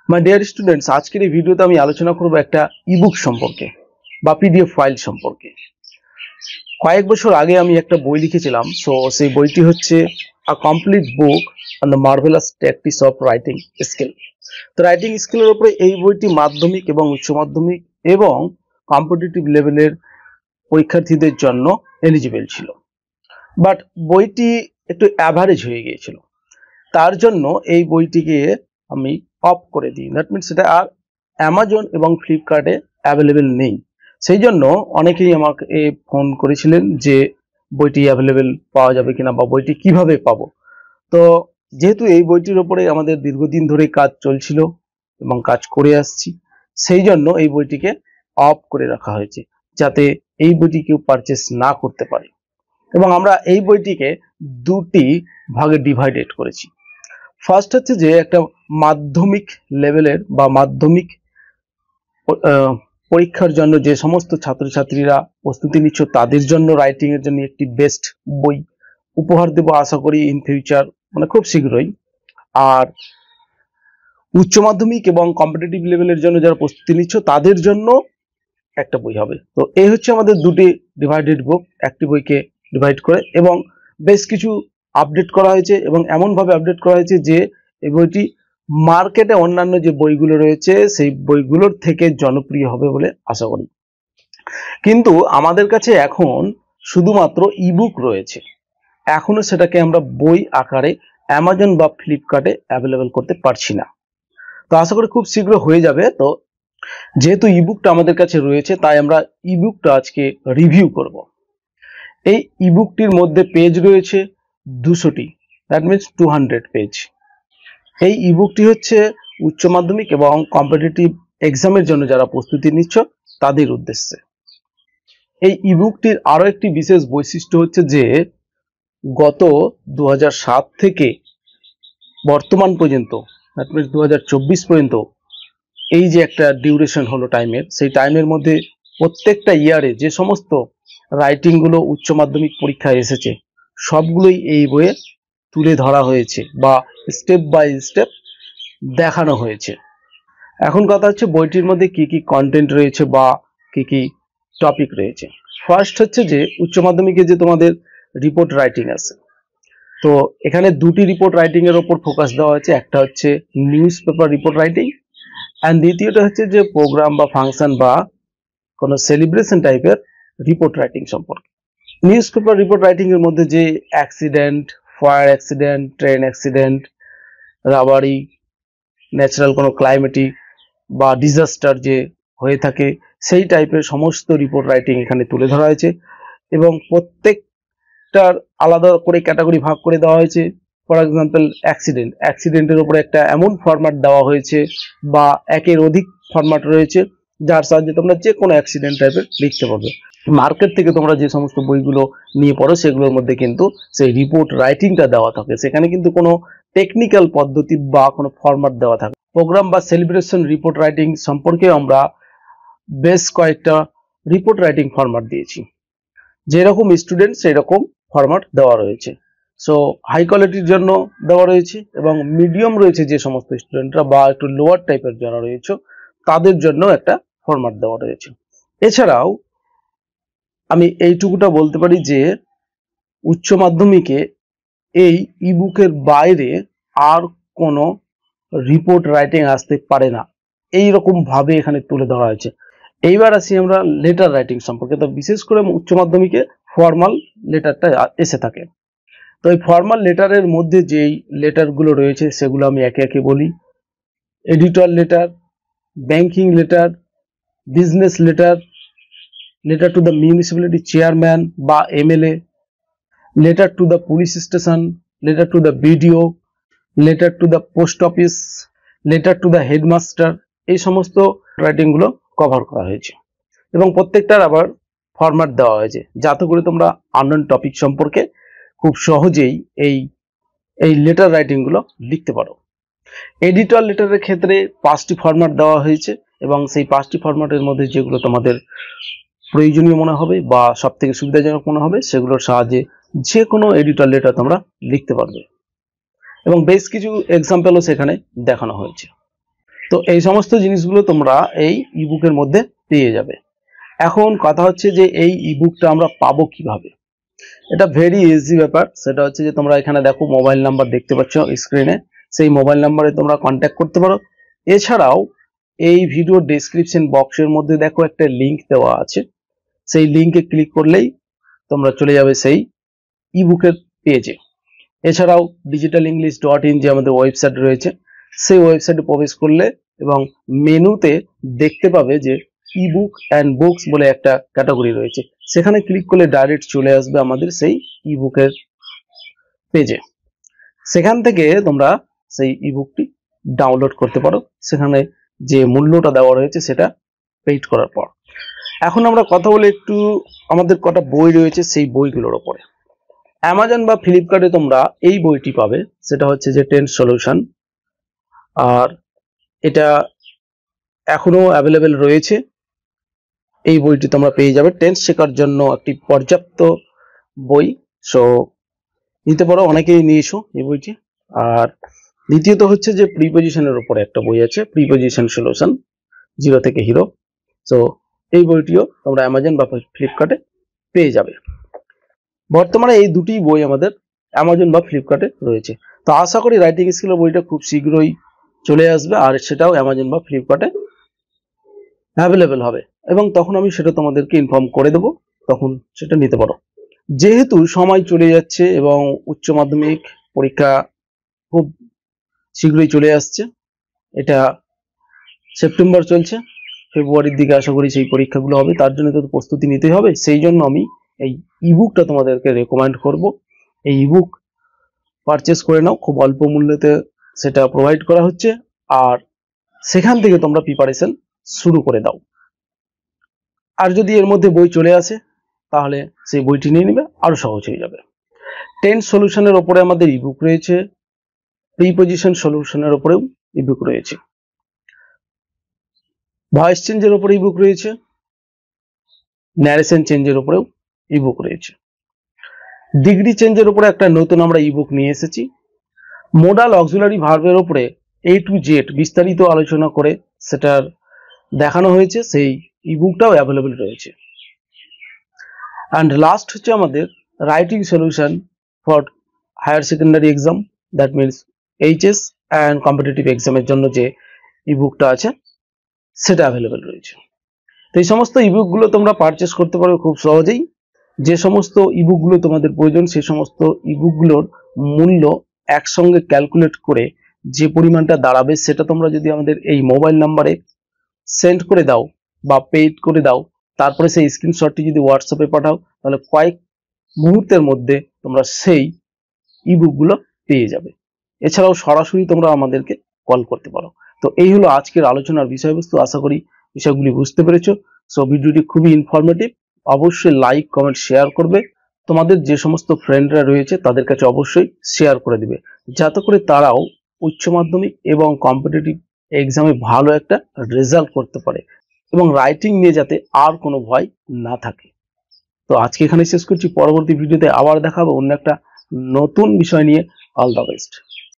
My dear students, আজকের এই ভিডিওতে আমি আলোচনা করব একটা ইবুক সম্পর্কে বা পিডিএফ ফাইল সম্পর্কে। কয়েক বছর আগে আমি একটা বই লিখেছিলাম। সেই বইটি হচ্ছে a complete book on the marvellous tactics of writing skill. তো রাইটিং স্কিলের উপরে এই বইটি মাধ্যমিক এবং উচ্চ মাধ্যমিক এবং কম্পিটিটিভ লেভেলের পরীক্ষার্থীদের জন্য এলিজিবল ছিল, বাট বইটি একটু অ্যাভারেজ হয়ে গিয়েছিল। তার জন্য এই বইটিকে আমি অফ করে দিই। দ্যাট মিনস এটা আর অ্যামাজন এবং ফ্লিপকার্টে অ্যাভেলেবেল নেই। সেই জন্য অনেকেই আমাকে ফোন করেছিলেন যে বইটি অ্যাভেলেবেল পাওয়া যাবে কিনা বা বইটি কিভাবে পাবো। তো যেহেতু এই বইটির ওপরে আমাদের দীর্ঘদিন ধরে কাজ চলছিল এবং কাজ করে আসছি, সেই জন্য এই বইটিকে অফ করে রাখা হয়েছে যাতে এই বইটি কেউ পারচেস না করতে পারে। এবং আমরা এই বইটিকে দুটি ভাগে ডিভাইডেড করেছি। ফার্স্ট হচ্ছে যে একটা মাধ্যমিক লেভেলের বা মাধ্যমিক পরীক্ষার জন্য যে সমস্ত ছাত্রছাত্রীরা প্রস্তুতি নিচ্ছ তাদের জন্য রাইটিং এর জন্য একটি বেস্ট বই উপহার দেব আশা করি ইন ফিউচার, মানে খুব শীঘ্রই। আর উচ্চ মাধ্যমিক এবং কম্পিটিটিভ লেভেলের জন্য যারা প্রস্তুতি নিচ্ছ তাদের জন্য একটা বই হবে। তো এই হচ্ছে আমাদের দুটি ডিভাইডেড বুক, একটি বইকে ডিভাইড করে, এবং বেশ কিছু আপডেট করা হয়েছে এবং এমনভাবে আপডেট করা হয়েছে যে এই বইটি মার্কেটে অন্যান্য যে বইগুলো রয়েছে সেই বইগুলোর থেকে জনপ্রিয় হবে বলে আশা করি। কিন্তু আমাদের কাছে এখন শুধুমাত্র ইবুক রয়েছে, এখনো সেটাকে আমরা বই আকারে অ্যামাজন বা ফ্লিপকার্টে অ্যাভেলেবেল করতে পারছি না। তো আশা করি খুব শীঘ্র হয়ে যাবে। তো যেহেতু ইবুকটা আমাদের কাছে রয়েছে তাই আমরা ইবুকটা আজকে রিভিউ করব। এই ইবুকটির মধ্যে পেজ রয়েছে 200টি, দ্যাট মিনস 200 পেজ। এই ইবুকটি হচ্ছে উচ্চ মাধ্যমিক এবং কম্পিটিটিভ এক্সামের জন্য যারা প্রস্তুতি নিচ্ছ তাদের উদ্দেশ্যে। এই ইবুকটির আরো একটি বিশেষ বৈশিষ্ট্য হচ্ছে যে গত 2007 থেকে বর্তমান পর্যন্ত, দ্যাট মিনস 2024 পর্যন্ত এই যে একটা ডিউরেশন হলো টাইমের, সেই টাইমের মধ্যে প্রত্যেকটা ইয়ারে যে সমস্ত রাইটিং গুলো উচ্চ মাধ্যমিক পরীক্ষায় এসেছে সবগুলোই এই বইয়ে তুলে ধরা হয়েছে বা স্টেপ বাই স্টেপ দেখানো হয়েছে। এখন কথা হচ্ছে বইটির মধ্যে কি কি কন্টেন্ট রয়েছে বা কি কি টপিক রয়েছে। ফার্স্ট হচ্ছে যে উচ্চ মাধ্যমিকে যে তোমাদের রিপোর্ট রাইটিং আছে, তো এখানে দুটি রিপোর্ট রাইটিং এর উপর ফোকাস দেওয়া হয়েছে। একটা হচ্ছে news paper report writing, and দ্বিতীয়টা হচ্ছে যে প্রোগ্রাম বা ফাংশন বা কোনো সেলিব্রেশন টাইপের রিপোর্ট রাইটিং সম্পর্কে। নিউজ পেপার রিপোর্ট রাইটিং এর মধ্যে যে accident, fire accident, train accident, robbery, natural কোনো ক্লাইমেটিক বা ডিজাস্টার যে হয়ে থাকে সেই টাইপের সমস্ত রিপোর্ট রাইটিং এখানে তুলে ধরা হয়েছে এবং প্রত্যেকটার আলাদা করে ক্যাটাগরি ভাগ করে দেওয়া হয়েছে। ফর এক্সাম্পল অ্যাক্সিডেন্টের উপরে একটা এমন ফরম্যাট দেওয়া হয়েছে বা একের অধিক ফরম্যাট রয়েছে যার সাহায্যে তোমরা যে কোনো অ্যাক্সিডেন্ট টাইপের লিখতে পারবে। মার্কেট থেকে তোমরা যে সমস্ত বইগুলো নিয়ে পড়ো সেগুলোর মধ্যে কিন্তু সেই রিপোর্ট রাইটিংটা দেওয়া থাকে, সেখানে কিন্তু কোনো টেকনিক্যাল পদ্ধতি বা কোনো ফরম্যাট দেওয়া থাকে। প্রোগ্রাম বা সেলিব্রেশন রিপোর্ট রাইটিং সম্পর্কে আমরা বেশ কয়েকটা রিপোর্ট রাইটিং ফরম্যাট দিয়েছি, যেরকম স্টুডেন্ট সেই রকম ফরম্যাট দেওয়া রয়েছে। সো হাই কোয়ালিটির জন্য দেওয়া রয়েছে এবং মিডিয়াম রয়েছে যে সমস্ত স্টুডেন্টরা বা একটু লোয়ার টাইপের যারা রয়েছে তাদের জন্য একটা ফরম্যাট দেওয়া রয়েছে। এছাড়াও আমি এইটুকুটা বলতে পারি যে উচ্চ মাধ্যমিকে এই ইবুকের বাইরে আর কোনো রিপোর্ট রাইটিং আসতে পারে না, এইরকম ভাবে এখানে তুলে ধরা হয়েছে। এইবার আসি আমরা লেটার রাইটিং সম্পর্কে। তো বিশেষ করে উচ্চ মাধ্যমিকে ফর্মাল লেটারটা এসে থাকে। তো এই ফর্মাল লেটারের মধ্যে যেই লেটারগুলো রয়েছে সেগুলো আমি একে একে বলি। Editor letter, banking letter, business letter, letter to the municipality chairman বা MLA, letter to the police station, letter to the BDO, letter to the post office, letter to the headmaster, এই সমস্ত রাইটিং গুলো cover করা হয়েছে এবং প্রত্যেকটার আবার format দেওয়া হয়েছে যাতে করে তোমরা আননোন টপিক সম্পর্কে খুব সহজেই এই লেটার রাইটিং গুলো লিখতে পারো। এডিটর লেটারের ক্ষেত্রে 5টি ফরম্যাট দেওয়া হয়েছে এবং সেই 5টি ফরম্যাটের মধ্যে যেগুলো তোমাদের প্রয়োজনীয় মনে হবে বা সব থেকে সুবিধাজনক মনে হবে সেগুলোর সাহায্যে যে কোনো এডিটর লেটার তোমরা লিখতে পারবে এবং বেশ কিছু এক্সাম্পলও সেখানে দেখানো হয়েছে। তো তো এই সমস্ত জিনিসগুলো তোমরা এই ইবুকের মধ্যে পেয়ে যাবে। এখন কথা হচ্ছে যে এই ইবুকটা আমরা পাবো কিভাবে। এটা ভেরি ইজি ব্যাপার। সেটা হচ্ছে যে তোমরা এখানে দেখো মোবাইল নাম্বার দেখতে পাচ্ছ স্ক্রিনে, সেই মোবাইল নাম্বারে তোমরা কন্ট্যাক্ট করতে পারো। এছাড়াও এই ভিডিও ডেসক্রিপশন বক্সের মধ্যে দেখো একটা লিংক দেওয়া আছে, সেই লিংকে ক্লিক করলেই তোমরা চলে যাবে সেই ইবুকের পেজে। এছাড়াও digitalenglish.in যে আমাদের ওয়েবসাইট রয়েছে, সেই ওয়েবসাইটে প্রবেশ করলে এবং মেনুতে দেখতে পাবে যে ইবুক অ্যান্ড বুকস বলে একটা ক্যাটাগরি রয়েছে, সেখানে ক্লিক করলে ডাইরেক্ট চলে আসবে আমাদের সেই ইবুকের পেজে। সেখান থেকে তোমরা সেই ইবুকটি ডাউনলোড করতে পারো, সেখানে যে মূল্যটা দেওয়া রয়েছে সেটা পেইড করার পর। এখন আমরা কথা বলি একটু আমাদের কটা বই রয়েছে সেই বইগুলোর ওপরে। অ্যামাজন বা ফ্লিপকার্টে তোমরা এই বইটি পাবে, সেটা হচ্ছে যে টেন্স সলিউশন, আর এটা এখনো অ্যাভেলেবেল রয়েছে। এই বইটি তোমরা পেয়ে যাবে, টেন্স শেখার জন্য একটি পর্যাপ্ত বই। সো নিতে পারো, অনেকেই নিয়েছো এই বইটি। আর দ্বিতীয়ত হচ্ছে যে প্রিপোজিশনের উপরে একটা বই আছে, প্রিপোজিশন সলিউশন 0 থেকে হিরো। সো এই বইটিও তোমরা অ্যামাজন বা ফ্লিপকার্টে পেয়ে যাবে। বর্তমানে এই দুটি বই আমাদের অ্যামাজন বা ফ্লিপকার্টে রয়েছে। তো আশা করি রাইটিং স্কিলের বইটা খুব শীঘ্রই চলে আসবে, আর সেটাও অ্যামাজন বা ফ্লিপকার্টে অ্যাভেলেবেল হবে, এবং তখন আমি সেটা তোমাদেরকে ইনফর্ম করে দেবো, তখন সেটা নিতে পারো। যেহেতু সময় চলে যাচ্ছে এবং উচ্চ মাধ্যমিক পরীক্ষা খুব শীঘ্রই চলে আসছে, এটা সেপ্টেম্বর চলছে, ফেব্রুয়ারির দিকে আশা করি সেই পরীক্ষাগুলো হবে, তার জন্য তো প্রস্তুতি নিতে হবে। সেই জন্য আমি এই ইবুকটা তোমাদেরকে রেকমেন্ড করব। এই ইবুক পারচেস করে নাও, খুব অল্প মূল্যতে সেটা প্রোভাইড করা হচ্ছে, আর সেখান থেকে তোমরা প্রিপারেশন শুরু করে দাও। আর যদি এর মধ্যে বই চলে আসে তাহলে সেই বইটি নিয়ে নেবে, আরো সহজ হয়ে যাবে। টেন্স সলিউশনের ওপরে আমাদের ইবুক রয়েছে, প্রিপোজিশন সলিউশনের ওপরেও ইবুক রয়েছে, ভয়েস চেঞ্জের ওপরে ইবুক রয়েছে, ন্যারেশন চেঞ্জের উপরেও ইবুক রয়েছে। ডিগ্রি চেঞ্জের উপরে একটা নতুন আমরা ইবুক নিয়ে এসেছি। মোডাল অক্সিলারি ভার্বের উপরে A to Z বিস্তারিত আলোচনা করে সেটার দেখানো হয়েছে, সেই ইবুকটাও অ্যাভেলেবেল রয়েছে। অ্যান্ড লাস্ট হচ্ছে আমাদের writing solution for higher secondary exam, that means HS and competitive এক্সামের জন্য যে ইবুকটা আছে সেটা অ্যাভেলেবেল রয়েছে। তো এই সমস্ত ইবুকগুলো তোমরা পারচেস করতে পারো খুব সহজেই। যে সমস্ত ইবুকগুলো তোমাদের প্রয়োজন সেই সমস্ত ইবুকগুলোর মূল্য একসঙ্গে ক্যালকুলেট করে যে পরিমাণটা দাঁড়াবে সেটা তোমরা যদি আমাদের এই মোবাইল নাম্বারে সেন্ড করে দাও বা পেইড করে দাও, তারপরে সেই স্ক্রিনশটটি যদি হোয়াটসঅ্যাপে পাঠাও, তাহলে কয়েক মুহূর্তের মধ্যে তোমরা সেই ইবুকগুলো পেয়ে যাবে। এছাড়াও সরাসরি তোমরা আমাদেরকে কল করতে পারো। তো এই হলো আজকের আলোচনার বিষয়বস্তু। আশা করি বিষয়গুলি বুঝতে পেরেছো। সো ভিডিওটি খুবই ইনফরমেটিভ। অবশ্যই লাইক, কমেন্ট, শেয়ার করবে। তোমাদের যে সমস্ত ফ্রেন্ডরা রয়েছে তাদের কাছে অবশ্যই শেয়ার করে দিবে, যাতে করে তারাও উচ্চ মাধ্যমিক এবং কম্পিটিটিভ এক্সামে ভালো একটা রেজাল্ট করতে পারে এবং রাইটিং নিয়ে যাতে আর কোনো ভয় না থাকে। তো আজকে এখানে শেষ করছি, পরবর্তী ভিডিওতে আবার দেখা হবে অন্য একটা নতুন বিষয় নিয়ে। All the best.